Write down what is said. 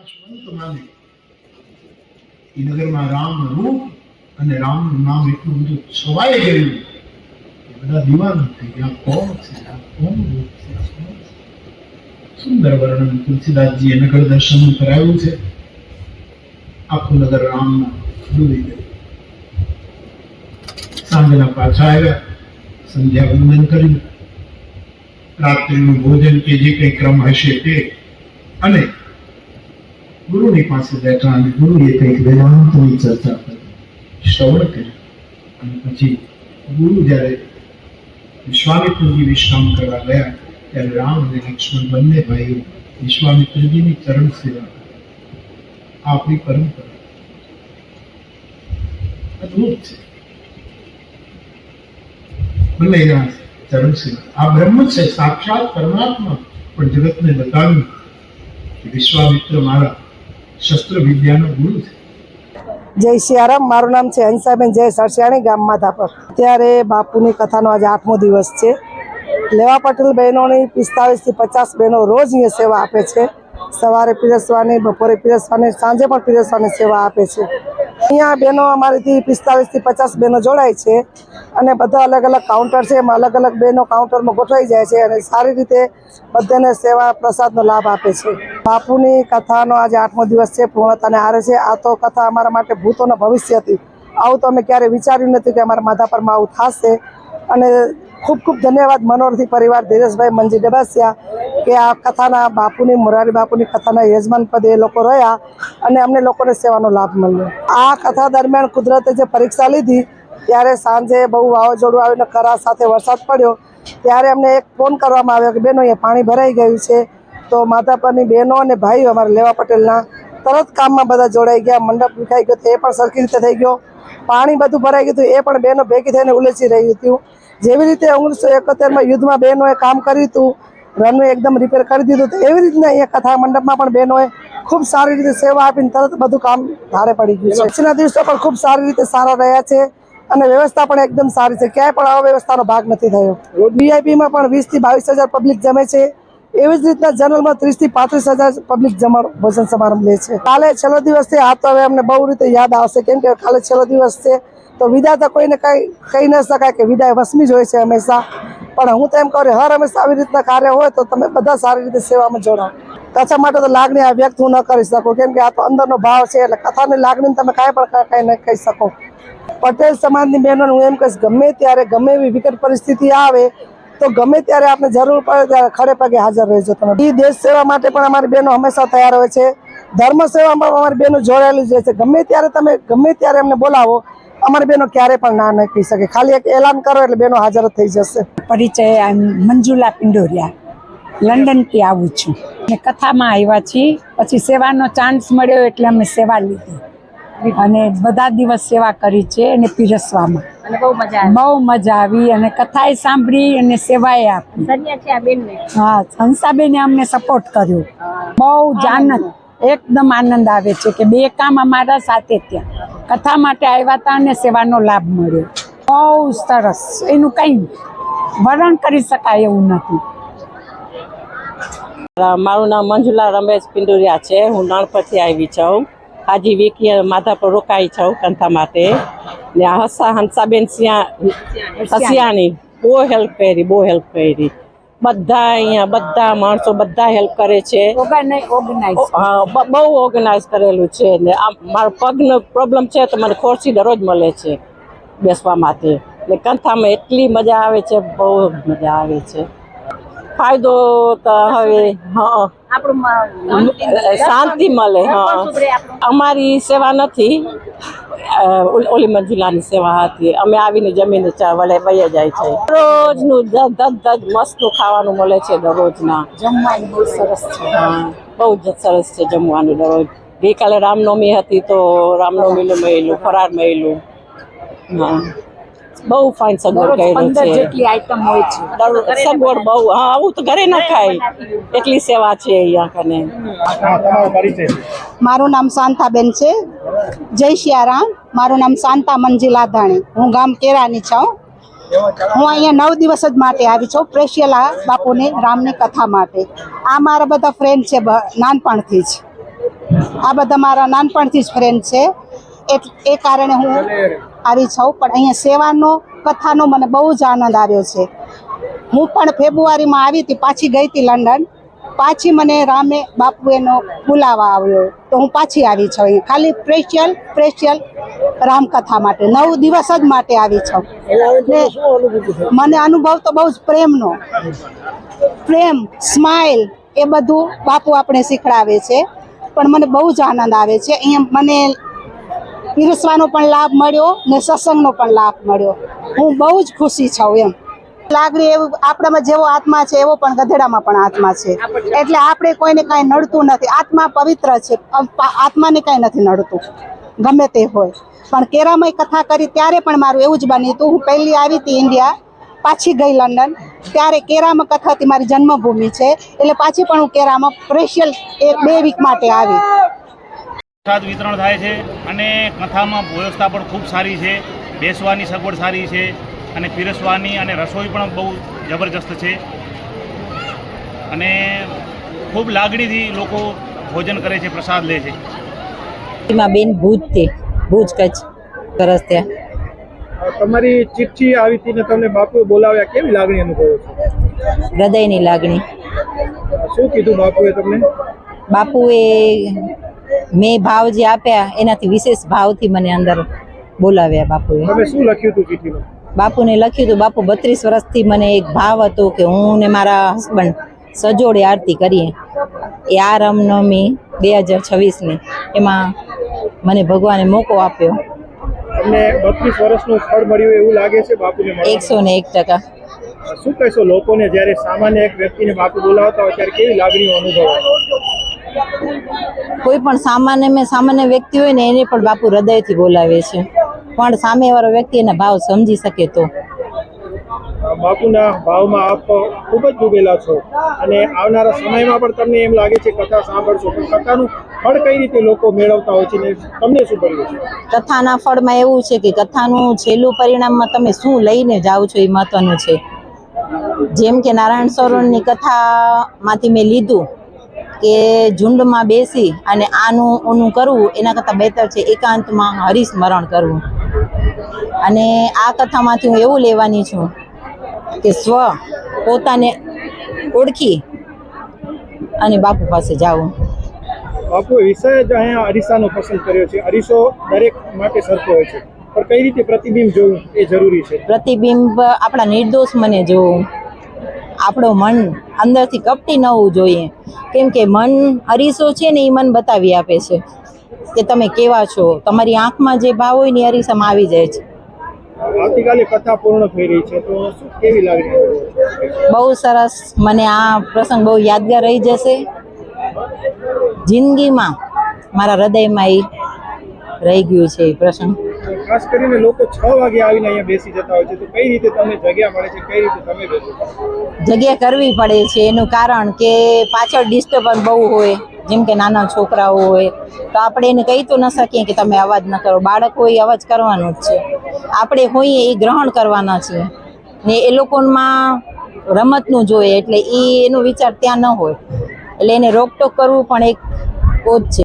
નાશવંત માને એ નગરમાં રામ રૂપ અને રામનું નામ એટલું બધું છવાઈ ગયું કે બધા દીવાના થઈ ગયા. કોણ છે આ? કોણ રૂપ છે? સુંદર વર્ણન તુલસીદાસજીએ નગર દર્શન કરાવ્યું છે. આખું નગર રામમાં ડૂબી ગયું. સાંજના પાછા આવ્યા, સંધ્યા વંદન કર્યું, રાત્રિનું ભોજન કે જે કંઈ ક્રમ હશે તે, અને ગુરુની પાસે બેઠા અને ગુરુએ કંઈક વેદાંતની ચર્ચા કરી, શ્રવણ કર્યું. અને પછી ગુરુ જ્યારે વિશ્વામિત્રજી વિશ્રામ કરવા ગયા ત્યારે રામ અને લક્ષ્મણ બંને ભાઈઓ વિશ્વામિત્રજીની ચરણ સેવા કરી. આપણી પરંપરા અદભુત છે. બંને ચરણ સેવા. આ બ્રહ્મ છે, સાક્ષાત પરમાત્મા, પણ જગતને બતાવ્યું કે વિશ્વામિત્ર મારા શસ્ત્ર વિદ્યાનો ગુરુ છે. જય સિયારામ. મારું નામ છે હંસાબેન જય સરસિયાણી, ગામ માધાપર. ત્યારે બાપુની કથાનો આજે 8મો દિવસ છે. લેવા પટેલ બહેનોની 45 થી 50 બહેનો રોજ અહીંયા સેવા આપે છે. સવારે પીરસવાની, બપોરે પીરસવાની, સાંજે પણ પીરસવાની સેવા આપે છે. અહીંયા બહેનો અમારીથી 45 થી 50 બહેનો જોડાય છે અને બધા અલગ અલગ કાઉન્ટર છે. એમાં અલગ અલગ બહેનો કાઉન્ટરમાં ગોઠવાઈ જાય છે અને સારી રીતે બધાને સેવા પ્રસાદનો લાભ આપે છે. બાપુની કથાનો આજે 8મો દિવસ છે, પૂર્ણતાને આરે છે. આ તો કથા અમારા માટે ભૂતોના ભવિષ્ય હતી. આવું તો અમે ક્યારેય વિચાર્યું નથી કે અમારા માધાપરમાં આવું થશે. અને ખૂબ ખૂબ ધન્યવાદ મનોરથી પરિવાર, ધીરેશભાઈ, મંજી ડબાસિયા, કે આ કથાના બાપુની, મોરારી બાપુની કથાના યજમાન પદે એ લોકો રહ્યા અને અમને લોકોને સેવાનો લાભ મળ્યો. આ કથા દરમિયાન કુદરતે જે પરીક્ષા લીધી ત્યારે સાંજે બહુ વાવાઝોડું આવીને કરા સાથે વરસાદ પડ્યો ત્યારે અમને એક ફોન કરવામાં આવ્યો કે બહેનો અહીંયા પાણી ભરાઈ ગયું છે. તો માધાપરની બહેનો અને ભાઈઓ અમારા લેવા પટેલના તરત કામમાં બધા જોડાઈ ગયા. મંડપ વિખાઈ ગયો તો એ પણ સરખી રીતે થઈ ગયો. પાણી બધું ભરાઈ ગયું હતું, એ પણ બહેનો ભેગી થઈને ઉલેચી રહ્યું હતું. જેવી રીતે 1971માં યુદ્ધમાં બહેનોએ કામ કર્યું હતું, રનવે એકદમ રિપેર કરી દીધું હતું, એવી રીતના અહીંયા કથા મંડપમાં પણ બહેનોએ ખૂબ સારી રીતે સેવા આપીને તરત બધું કામ ધારે પડી ગયું છે. પછીના દિવસો પણ ખૂબ સારી રીતે સારા રહ્યા છે અને વ્યવસ્થા પણ એકદમ સારી છે. ક્યાંય પણ આવો વ્યવસ્થાનો ભાગ નથી થયો. વીઆઈપીમાં પણ 20 થી 22 હજાર પબ્લિક જમે છે. એવી જ રીતના જનરલમાં 30 થી 35 હજાર પબ્લિક ભોજન સમારંભ લે છે. કાલે છેલ્લો દિવસ છે. આ તો હવે અમને બહુ રીતે યાદ આવશે, કેમ કે કાલે છેલ્લો દિવસ છે. તો વિદાય તો કોઈને કંઈ કહી ન શકાય કે વિદાય વસમી જ હોય છે હંમેશા. પણ હું તો એમ કહું હર હંમેશા આવી રીતના કાર્ય હોય તો તમે બધા સારી રીતે સેવામાં જોડાઓ. કથા માટે તો લાગણી આ વ્યક્ત હું ન કરી શકું, કેમ કે આ તો અંદરનો ભાવ છે. એટલે કથાની લાગણીને તમે કાંઈ પણ કંઈ ન કહી શકો. પટેલ સમાજની બહેનોને હું એમ કહીશ, ગમે ત્યારે ગમે એવી વિકટ પરિસ્થિતિ આવે તો ગમે ત્યારે આપણે જરૂર પડે ત્યારે ખડે પગે હાજર રહેજો તમે. એ દેશ સેવા માટે પણ અમારી બહેનો હંમેશા તૈયાર હોય છે. ધર્મ સેવામાં અમારી બહેનો જોડાયેલી જ રહે છે. ગમે ત્યારે તમે ગમે ત્યારે અમને બોલાવો, અમારી બહેનો ક્યારે પણ ના નહીં કહી શકે. ખાલી એક એલાન કરો એટલે બહેનો હાજર થઈ જશે. પરિચય, મંજુલા પિંડોરિયા, લંડનથી આવું છું અને કથામાં આવ્યા છીએ. પછી સેવાનો ચાન્સ મળ્યો એટલે અમે સેવા લીધી અને બધા દિવસ સેવા કરી છે અને પીરસવામાં બહુ મજા આવી અને કથાએ સાંભળી અને સેવાએ આપી. હા, હંસાબેને અમને સપોર્ટ કર્યો. બહુ જ આનંદ, એકદમ આનંદ આવે છે કે બે કામ અમારા સાથે ત્યાં કથા માટે આવ્યા હતા અને સેવાનો લાભ મળ્યો. બહુ સરસ, એનું કંઈ વર્ણન કરી શકાય એવું નથી. મારું નામ મંજુલા રમેશ પિંડોરિયા છે. હું નાનપણથી આવી છું. હાજી વીકી માધાપર રોકાઈ છું કંથા માટે. ને હંસાબેન હસિયાણી બહુ હેલ્પ કરી. બધા અહીંયા બધા માણસો બધા હેલ્પ કરે છે. હા, બહુ ઓર્ગેનાઇઝ કરેલું છે. ને આ મારો પગનો પ્રોબ્લેમ છે તો મને ખુરશી દરરોજ મળે છે બેસવા માટે. ને કંથામાં એટલી મજા આવે છે, બહુ મજા આવે છે. ફાયદો તો હવે શાંતિ મળે. હા, અમારી સેવા નથી, ઓલી મંજુલાની સેવા હતી. અમે આવીને જમીને વળે વહી જાય છે. દરરોજનું ધજ મસ્તનું ખાવાનું મળે છે. દરરોજના જમવાનું બહુ સરસ છે. હા, બહુ જ સરસ છે જમવાનું દરરોજ. ગઈકાલે રામનવમી હતી તો રામનવમીનું મળેલું, ફરાર મળેલું. હા, બહુ ફાઇન સગવડ કર્યો છે. જેટલી આઈટમ હોય છે સગવડ બહુ. હા, આવું તો ઘરે ના ખાય એટલી સેવા છે અહીંયા કને. મારું નામ શાંતાબેન છે. જય સિયારામ. મારું નામ શાંતા મંજી લાધાણી. હું ગામ કેરાની છું. હું અહીંયા 9 દિવસ જ માટે આવી છું પ્રેશિયલા બાપુની રામની કથા માટે. આ મારા બધા ફ્રેન્ડ છે નાનપણથી જ. આ બધા મારા નાનપણથી જ ફ્રેન્ડ છે, એ કારણે હું આવી છું. પણ અહીંયા સેવાનો કથાનો મને બહુ જ આનંદ આવ્યો છે. હું પણ ફેબ્રુઆરીમાં આવી હતી, પાછી ગઈ હતી લંડન. પાછી મને રામે બાપુએનો બોલાવા આવ્યો તો હું પાછી આવી છું અહીંયા ખાલી સ્પેશિયલ રામકથા માટે 9 દિવસ જ માટે આવી છું. મને અનુભવ તો બહુ જ પ્રેમ સ્માઇલ એ બધું બાપુ આપણે શીખડાવે છે. પણ મને બહુ જ આનંદ આવે છે. અહીંયા મને પીરસવાનો પણ લાભ મળ્યો ને સત્સંગનો પણ લાભ મળ્યો. હું બહુ જ ખુશી છું. એમ લાગણી એવું આપણામાં જેવો આત્મા છે એવો પણ ગધેડામાં પણ આત્મા છે. એટલે આપણે કોઈને કાંઈ નડતું નથી. આત્મા પવિત્ર છે, આત્માને કાંઈ નથી નડતું ગમે તે હોય. પણ કેરામય કથા કરી ત્યારે પણ મારું એવું જ બન્યું હતું. હું પહેલી આવી હતી ઇન્ડિયા, પાછી ગઈ લંડન, ત્યારે કેરામાં કથા હતી, મારી જન્મભૂમિ છે એટલે પાછી પણ હું કેરામાં સ્પેશિયલ 2 વીક માટે આવી. પ્રસાદ વિતરણ થાય છે અને કથામાં વ્યવસ્થા પણ ખૂબ સારી છે. બેસવાની સગવડ સારી છે અને પીરસવાની અને રસોઈ પણ બહુ જબરજસ્ત છે અને ખૂબ લાગણીથી લોકો ભોજન કરે છે, પ્રસાદ લે છે. બેન ભુજથી, ભુજ કચ્છ સરસ ત્યાં. તમારી ચિઠ્ઠી આવી હતી ને તમને બાપુએ બોલાવ્યા, કેવી લાગણી અનુભવો છો? હૃદયની લાગણી. શું કીધું બાપુએ તમને? બાપુએ મેં ભાવ જે આપ્યા એનાથી વિશેષ ભાવથી મને અંદર બોલાવ્યા બાપુએ. તમે શું લખ્યું હતું ચિઠ્ઠીમાં? બાપુને લખ્યું હતું, બાપુ 32 વર્ષથી મને એક ભાવ હતો કે હું ને મારા હસબન્ડ સજોડે આરતી કરીએ. એ આ રામનવમી 2026ની એમાં મને ભગવાને મોકો આપ્યો. તમને 32 વર્ષનું ફળ મળ્યું એવું લાગે છે બાપુને? 101%. શું કહેશો લોકોને જ્યારે સામાન્ય એક વ્યક્તિને બાપુ બોલાવતા હોય ત્યારે કેવી લાગણીઓ અનુભવાય? કોઈ પણ સામાન્ય વ્યક્તિ હોય ને એને પણ બાપુ હૃદયથી બોલાવે છે, પણ સામેવાળો વ્યક્તિ એના ભાવ સમજી શકે તો. બાપુના ભાવમાં આપ ખૂબ જ ડૂબેલા છો અને આવનારા સમયમાં પણ તમને એમ લાગે છે કથા સાંભળશો, પણ કથાનું ફળ કઈ રીતે લોકો મેળવતા હોય છે ને તમને શું પડ્યું છે? કથાના ફળમાં એવું છે કે કથાનું છેલ્લું પરિણામમાં તમે શું લઈને જાઓ છો એ મહત્વનું છે. જેમ કે નારાયણ સરોવરની કથામાંથી મેં લીધું કે ઝુંડમાં બેસી અને ઓનું કરવું એના કરતાં બહેતર છે એકાંતમાં હરિસ્મરણ કરવું. અને આ કથામાંથી હું એવું લેવાની છું કે પોતાને ઓળખી અને બાપુ પાસે જાવું. બાપુએ વિષય જ અહીંયા અરીસાનો પસંદ કર્યો છે. અરીસો દરેક માટે સરખો હોય છે, પણ કઈ રીતે પ્રતિબિંબ જોવું એ જરૂરી છે. પ્રતિબિંબ આપણા નિર્દોષ મને જોવું, આપણો મન અંદરથી કપટી ન હોવું જોઈએ. કેમ કે મન અરીસો છે ને એ મન બતાવી આપે છે કે તમે કેવા છો. તમારી આંખમાં જે ભાવ હોય ને અરીસામાં આવી જાય છે. આવતીકાલે કથા પૂર્ણ થઈ રહી છે તો શું કેવી લાગણી? બહુ સરસ. મને આ પ્રસંગ બહુ યાદગાર રહી જશે જિંદગીમાં. મારા હૃદયમાં એ રહી ગયું છે એ પ્રસંગ. ખાસ કરીને લોકો 6 વાગે આવીને અહીંયા બેસી જતા હોય છે, તો કઈ રીતે તમને જગ્યા મળે છે? કઈ રીતે તમે બેસો? જગ્યા કરવી પડે છે. એનું કારણ કે પાછળ ડિસ્ટર્બન્સ બહુ હોય, જેમ કે નાના છોકરાઓ હોય તો આપણે એને કહી તો ન શકીએ કે તમે અવાજ ન કરો. બાળક હોય અવાજ કરવાનો જ છે. આપણે હોઈએ એ ગ્રહણ કરવાના છે ને એ લોકોમાં રમતનું જોઈએ એટલે એનો વિચાર ત્યાં ન હોય એટલે એને રોકટોક કરવું પણ એક કોજ છે.